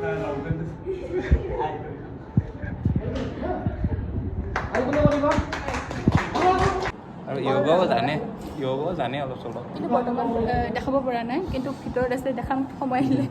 আৰু য়োগাও জানে অলপ চলপ, কিন্তু বৰ্তমান দেখাব পৰা নাই, কিন্তু ভিতৰত আছে, দেখাম সময় আহিলে।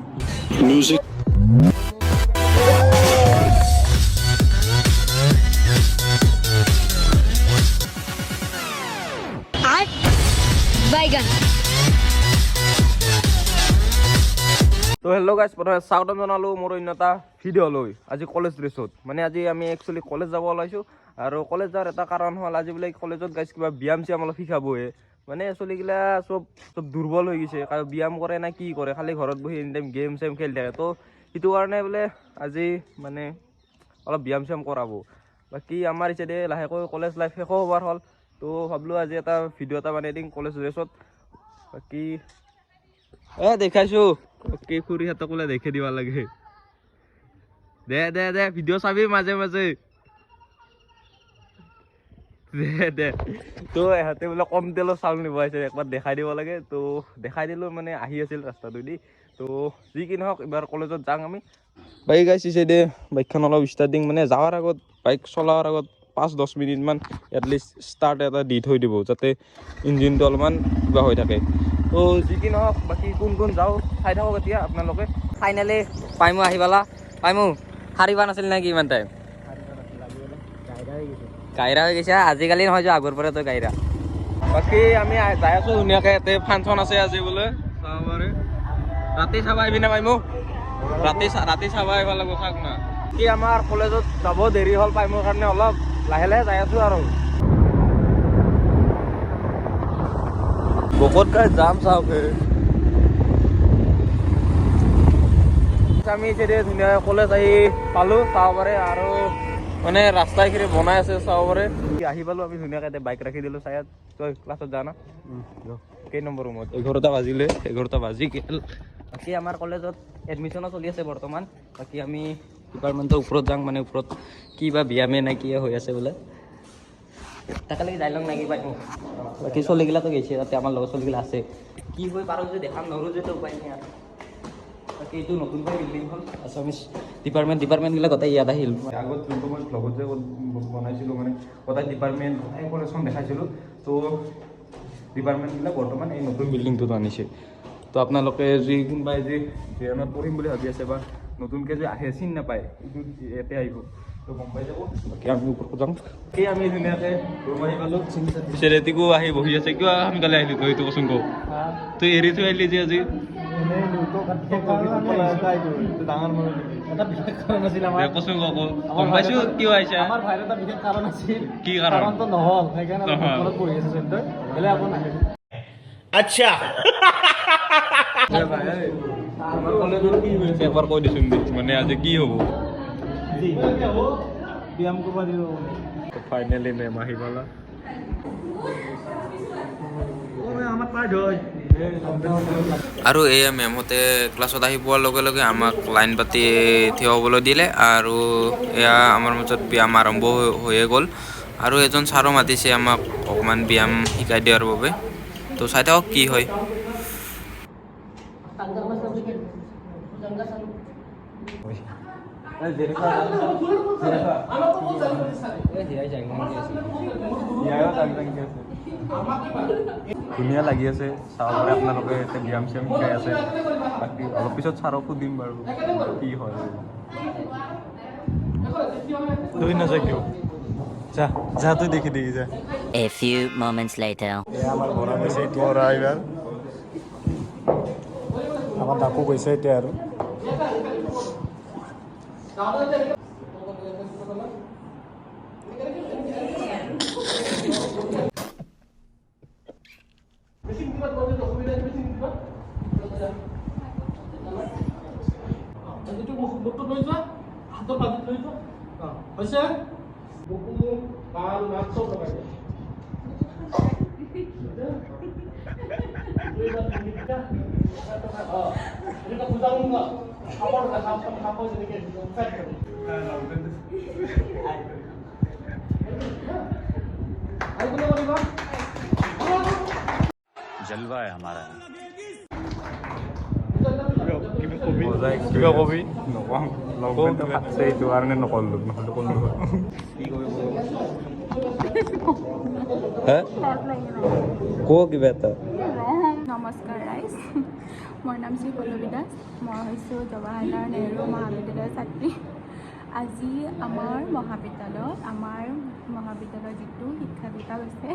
তো হেল্ল' গাইজ, প্ৰথমে স্বাগতম জনালোঁ মোৰ অন্য এটা ভিডিঅ' লৈ। আজি কলেজ ড্ৰেছত মানে আজি আমি একচুৱেলি কলেজ যাব ওলাইছোঁ। আৰু কলেজ যোৱাৰ এটা কাৰণ হ'ল আজি বোলে কলেজত গাইজ কিবা ব্যায়াম চিয়াম অলপ শিকাবহে। মানে চলিগিলা চব দুৰ্বল হৈ গৈছে, কাৰণ ব্যায়াম কৰে না কি কৰে, খালি ঘৰত বহি এনি টাইম গেম চেম খেলি থাকে। তো সেইটো কাৰণে বোলে আজি মানে অলপ ব্যায়াম চিয়াম কৰাব। বাকী আমাৰ ইচ্ছাতে লাহেকৈ কলেজ লাইফ শেষো হোৱাৰ হ'ল, তো ভাবিলোঁ আজি এটা ভিডিঅ' এটা বনাই দিম কলেজ ড্ৰেছত। বাকী দেখাইছোঁ কি খুৰীহঁতক বোলে দেখি দিব লাগে। দে ভিডিঅ' চাবি মাজে মাজে, দে তো ইহঁতে বোলে কম তেলৰ চাউল নিব আহিছে, একবাৰ দেখাই দিব লাগে। তো দেখাই দিলোঁ, মানে আহি আছিল ৰাস্তাটোদি। তো যি কি নহওক এইবাৰ কলেজত যাওঁ আমি। বাইক আহিছে দে, বাইকখন অলপ ষ্টাৰ্টিং মানে যাৱাৰ আগত, বাইক চলাৰ আগত 5-10 মিনিটমান এটলিষ্ট ষ্টাৰ্ট এটা দি থৈ দিব, যাতে ইঞ্জিনটো অলপমান কিবা হৈ থাকে। তো যি কি নহওক বাকী কোন যাওঁ চাই থাকক এতিয়া আপোনালোকে। ফাইনেলি পাইমো আহি পালা। পাইমো সাৰিবা নাছিল নেকি ইমান টাইম? গাইৰা হৈ গৈছে আজিকালি, নহয় যে আগৰ পৰা তই গাইৰা। বাকী আমি যাই আছোঁ ধুনীয়াকৈ, ইয়াতে ফাংচন আছে আজি বোলে, চাব পাৰে। ৰাতি চাব আহিবি না পাইমো? ৰাতি চাব আহিব লাগিব, চাওক না। কি আমাৰ কলেজত যাব দেৰি হ'ল পাইমৰ কাৰণে, অলপ লাহে লাহে যাই আছোঁ আৰু। বহুত যাম চাওক, আমি এতিয়া ধুনীয়াকৈ কলেজ আহি পালোঁ, চাব পাৰে। আৰু মানে ৰাস্তা এইখিনি বনাই আছে, চাব পাৰে। আহি পালোঁ আমি ধুনীয়াকৈ, বাইক ৰাখি দিলোঁ চায়াত। তই ক্লাছত যা না? কেই নম্বৰ ৰুমত? 11টা বাজিলে, 11টা বাজি গ'ল। বাকী আমাৰ কলেজত এডমিশ্যনো চলি আছে বৰ্তমান। বাকী আমি ডিপাৰ্টমেণ্টৰ ওপৰত যাওঁ, মানে ওপৰত কি বা ব্যায়ামে নে কি হৈ আছে বোলে, তাকে লাগি যাই লওঁ নাকি পাই। বাকী চলিগিলাতো গৈছে, তাতে আমাৰ লগৰ চলিগিলা আছে। কি হৈ পাৰোঁ যদি দেখাম, নৰো যদি উপায় নাই আৰু। বাকী এইটো নতুনকৈ বিল্ডিংখন আছামিছ ডিপাৰ্টমেণ্টবিলাক গোটেই ইয়াত আহিল। আগত যোনটো মই ব্লগত যে বনাইছিলোঁ, মানে গোটেই ডিপাৰ্টমেণ্ট গোটেই কলেজখন দেখাইছিলোঁ। তো ডিপাৰ্টমেণ্টবিলাক বৰ্তমান এই নতুন বিল্ডিংটোত আনিছে। তো আপোনালোকে যি কোনোবাই যি জেএনত পঢ়িম বুলি ভাবি আছে বা নতুনকৈ যে আহে চিন নাপায়, এইটো ইয়াতে আহিব, তো গম পাই যাব। বাকী আমি ওপৰত যাওঁ। সেই আমি ধুনীয়াকৈ ৰুম আহি পালোঁ। চেৰেটিকো আহি বহি আছে। কিয় সোনকালে আহিলি তই, এইটো কচোন কওঁ। তই এৰি থৈ আহিলি যে আজি? কচোন কওঁ, গম পাইছোঁ কিয় আহিছা। আমাৰ ভাইৰ এটা বিশেষ কাৰণ আছিল, কি কাৰণ? কাৰণটো নহ'ল, সেইকাৰণে ঘৰত বহি আছে চলিতই, বেলেগ একো নাই। আচ্ছা এবাৰ কৈ দিছোন, মানে আজি কি হ'ব? ব্যায়াম কৰিব দিব। ফাইনেলি মেম আহি পালা। আৰু এয়া মেমহঁতে ক্লাছত আহি পোৱাৰ লগে লগে আমাক লাইন পাতি থিয় হ'বলৈ দিলে। আৰু এয়া আমাৰ মাজত ব্যায়াম আৰম্ভ হৈয়ে গ'ল। আৰু এজন ছাৰো মাতিছে আমাক অকণমান ব্যায়াম শিকাই দিয়াৰ বাবে। তো চাই থাকক কি হয়। ধুনীয়া লাগি আছে চাব পাৰে, আপোনালোকে এতিয়া ব্যায়াম চিয়াম শিকাই আছে। বাকী অলপ পিছত ছাৰকো দিম বাৰু, কি হয়। তুই নাযায় কিয়? যা যা, তুই দেখি যা। A few moments later. আমাৰ বৰা গৈছে এতিয়া, এইবাৰ আমাৰ ডাকো গৈছে এতিয়া। আৰু जलवा है हमारा। কিবা কবি মজা কিবা কবি নকওঁ লগ কওঁ বেনটো কিবা। ফাটছে এইটো কাৰণে নক'লো নহ'লে ক'লো হয় কি কৰিব হে ক কিবা এটা নমস্কাৰ ৰাইজ মোৰ নাম শ্ৰী পল্লৱী দাস মই হৈছোঁ জৱাহৰলাল নেহৰু মহাবিদ্যালয়ৰ ছাত্ৰী আজি আমাৰ মহাবিদ্যালয়ৰ যিটো শিক্ষা বিভাগ আছে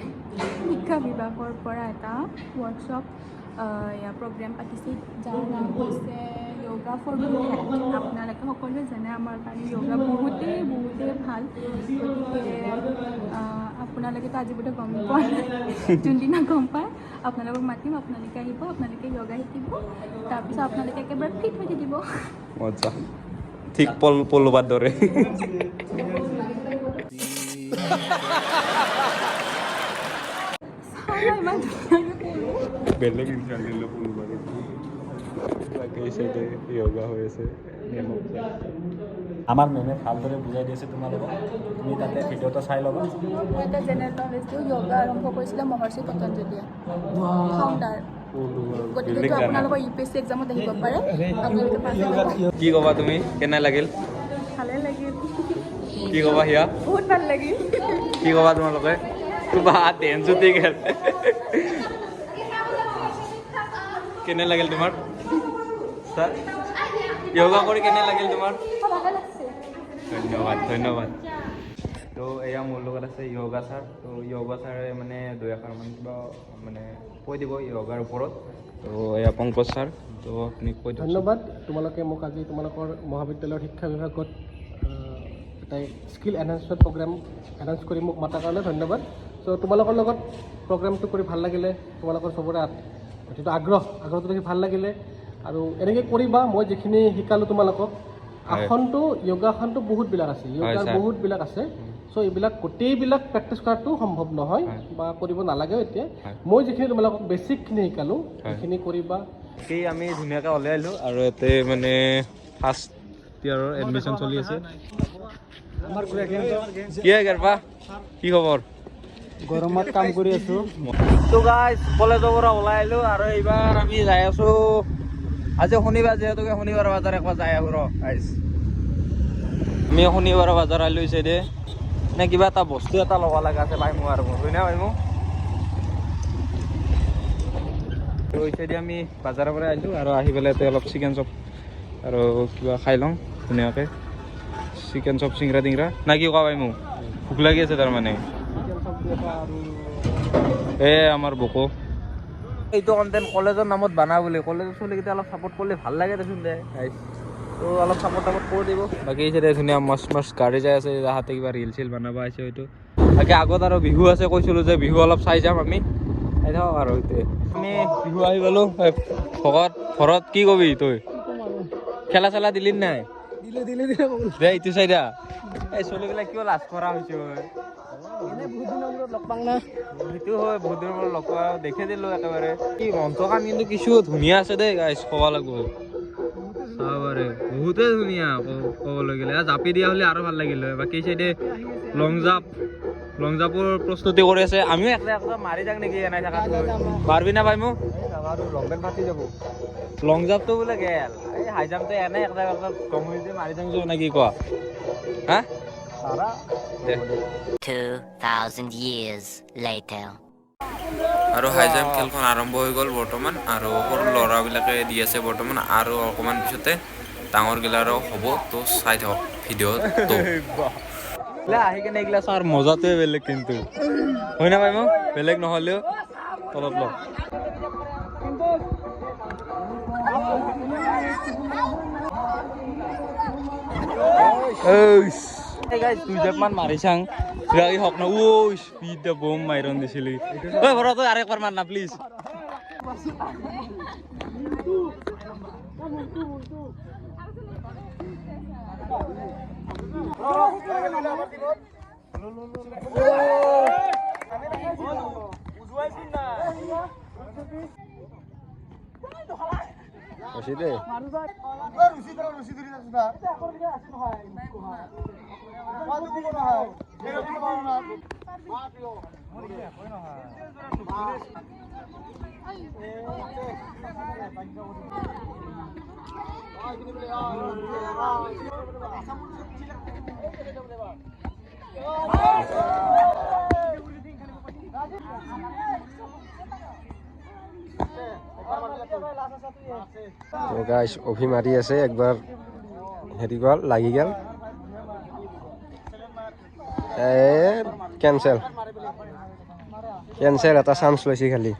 শিক্ষা বিভাগৰ পৰা এটা ৱৰ্কশ্বপ প্ৰগ্ৰেম পাতিছে যাৰ নাম হৈছে য়োগা ফৰ গুড হেল্থ আপোনালোকে সকলোৱে জানে আমাৰ কাৰণে য়োগা বহুতেই ভাল গতিকে আপোনালোকেতো আজি বোধহয় গম পোৱা নাই যোনদিনা গম পায় আপোনালোকক মাতিম আপোনালোকে আহিব আপোনালোকে য়োগা শিকিব তাৰপিছত আপোনালোকে একেবাৰে ফিট হৈ থাকিব মজা ঠিক পল্লৱাৰ দৰে ইমান ধুনীয়াকৈ বেলেগ ইনচাল দিলোঁ পল্লৱাৰে বাকী চাইডে য়োগা হৈ আছে আমাৰ মেমে ভালদৰে বুজাই দি আছে তোমালোকক তুমি তাতে ভিডিঅ'টো চাই ল'বা মই এটা জেনেৰেল নলেজ দিওঁ য়োগা আৰম্ভ কৰিছিলে মহৰ্ষি পতঞ্জলীয়ে ফাউণ্ডাৰ গতিকে এইটো আপোনালোকৰ UPSC এক্সামত আহিব পাৰে আপোনালোকে পাছ কৰিব কি ক'বা তুমি কেনে লাগিল ভালে লাগিল কি ক'বা হিয়া বহুত ভাল লাগিল কি ক'বা তোমালোকে বা টেনচুটি গেল কেনে লাগিল তোমাৰ ছাৰ য়োগা কৰি কেনে লাগিল তোমাৰ ধন্যবাদ তো এয়া মোৰ লগত আছে য়োগা ছাৰ তো য়োগা ছাৰে মানে দুই এষাৰমান কিবা মানে কৈ দিব য়োগাৰ ওপৰত তো এয়া পংকজ ছাৰ তো আপুনি কৈ দিয়ক ধন্যবাদ তোমালোকে মোক আজি তোমালোকৰ মহাবিদ্যালয়ৰ শিক্ষা বিভাগত এটা স্কিল এনহেঞ্চমেণ্ট প্ৰগ্ৰেম এনাউন্স কৰি মোক মাতাৰ কাৰণে ধন্যবাদ চ' তোমালোকৰ লগত প্ৰগ্ৰেমটো কৰি ভাল লাগিলে তোমালোকৰ চবৰে যিটো আগ্ৰহটো দেখি ভাল লাগিলে আৰু এনেকৈ কৰিবা মই যিখিনি শিকালোঁ তোমালোকক আসনটো য়োগাসনটো বহুতবিলাক আছে য়োগাৰ বহুতবিলাক আছে চ' এইবিলাক গোটেইবিলাক প্ৰেক্টিছ কৰাটো সম্ভৱ নহয় বা কৰিব নালাগেও এতিয়া মই যিখিনি তোমালোকক বেছিকখিনি শিকালোঁ সেইখিনি কৰিবা কি আমি ধুনীয়াকৈ ওলাই আহিলোঁ আৰু ইয়াতে মানে ফাৰ্ষ্ট ইয়াৰৰ এডমিশ্যন চলি আছে কি গেৰপা কি খবৰ গৰমত কাম কৰি আছোঁ তো গাইজ কলেজৰ পৰা ওলাই আহিলোঁ আৰু এইবাৰ আমি যাই আছোঁ আজি শনিবাৰ যিহেতুকে শনিবাৰ বজাৰ একবাৰ যাই আহোঁ ৰ গাইজ আমি শনিবাৰ বজাৰ আহিলোঁ চাইডে নে কিবা এটা বস্তু এটা ল'ব লগা আছে ভাই মোৰ আৰু হয় না ভাই মোক তো এই চাইডে আমি বজাৰৰ পৰা আহিলোঁ আৰু আহি পেলাই ইয়াতে অলপ চিকেন চপ আৰু কিবা খাই লওঁ ধুনীয়াকৈ চিকেন চপ চিংৰা টিংৰা না কি কোৱা ভাই মোক ভোক লাগি আছে তাৰমানে আমাৰ বকো এইটো কণ্টেণ্ট কলেজৰ নামত বানা বুলি কলেজৰ চলিকেইটা অলপ ছাপোৰ্ট কৰিলে ভাল লাগে দেচোন দে তো অলপ ছাপোৰ্ট কৰি দিব বাকী হিচাপে ধুনীয়া মস্ত গাড়ী যাই আছে তাহাঁতে কিবা ৰিল চিল বনাব আহিছে হয়তো বাকী আগত আৰু বিহু আছে কৈছিলোঁ যে বিহু অলপ চাই যাম আমি চাই থাকক আৰু এতিয়া আমি বিহু আহি পালোঁ ভকত ঘৰত কি কবি তই খেলা চেলা দিলি নাই দিলে দে ইটো চাইডা এই চলিবিলাক কিয় লাজ কৰা হৈছে সেইটো হয় বহুত দিনৰ মূৰত লগ পোৱা দেখে দিলোঁ একেবাৰে কি মঞ্চ কাম কিন্তু কিছু ধুনীয়া আছে দেই গাইজ ক'ব লাগিব চাবাৰে বহুতেই ধুনীয়া ক'বলৈ গ'লে জাপি দিয়া হ'লে আৰু ভাল লাগিল হয় বাকী চাইডে লং জাপৰ প্ৰস্তুতি কৰি আছে আমিও একটা মাৰি যাক নেকি এনাই থাকাত পাৰবি না ভাই মোক লং পেণ্ট ফাটি যাব লং জাপটো বোলে গেল এই হাই জাম্পটো এনেই একটা কমিউনিটি মাৰি যাম নে কি কোৱা হা 2,000 years later. আৰু হাই জাম্প খেলখন আৰম্ভ হৈ গ'ল বৰ্তমান আৰু সৰু ল'ৰাবিলাকে দি আছে বৰ্তমান আৰু অকণমান পিছতে ডাঙৰ গিলাৰো হ'ব তো চাই থাকক ভিডিঅ'টো আহি কেনে এইগিলা চাৰ মজাটোৱে বেলেগ কিন্তু হয় না ভাই মোক বেলেগ নহ'লেও তলত লওক দুই জেপমান মাৰি চাং হওক না স্পীড বম মাইৰন দিছিলি ঐ ভৰা তই আৰু একবাৰ মাৰ না প্লিজ ৰচি দে গাইস অভি মাৰি আছে একবাৰ হেৰি গ'ল লাগি গ'ল কেনচেল এটা চান্স লৈছে খালি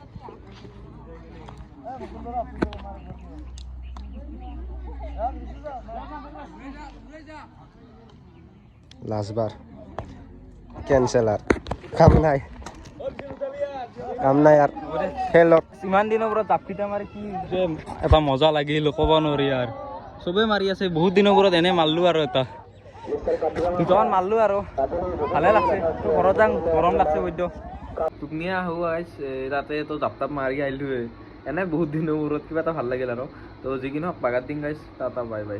লাষ্টবাৰ কেনচেল আৰু কাম নাই আৰু খেলত ইমান দিনৰ পৰা জাপকিটা মাৰি কি যে এটা মজা লাগিল ক'ব নোৱাৰি আৰু চবেই মাৰি আছে বহুত দিনৰ পৰা এনে মাৰলো আৰু এটা দুটামান মাৰলো আৰু ভালে লাগছে ঘৰত যাওঁ গৰম লাগছে বৈদ্য টোপনিয়ে আহোঁ গাইছ তাতে তো জাপ তাপ মাৰি আহিলোৱে এনে বহুত দিনৰ মূৰত কিবা এটা ভাল লাগিল আৰু তো যিকি নহওক বাগাৰ দিন গাইছ টাটা বাই বাই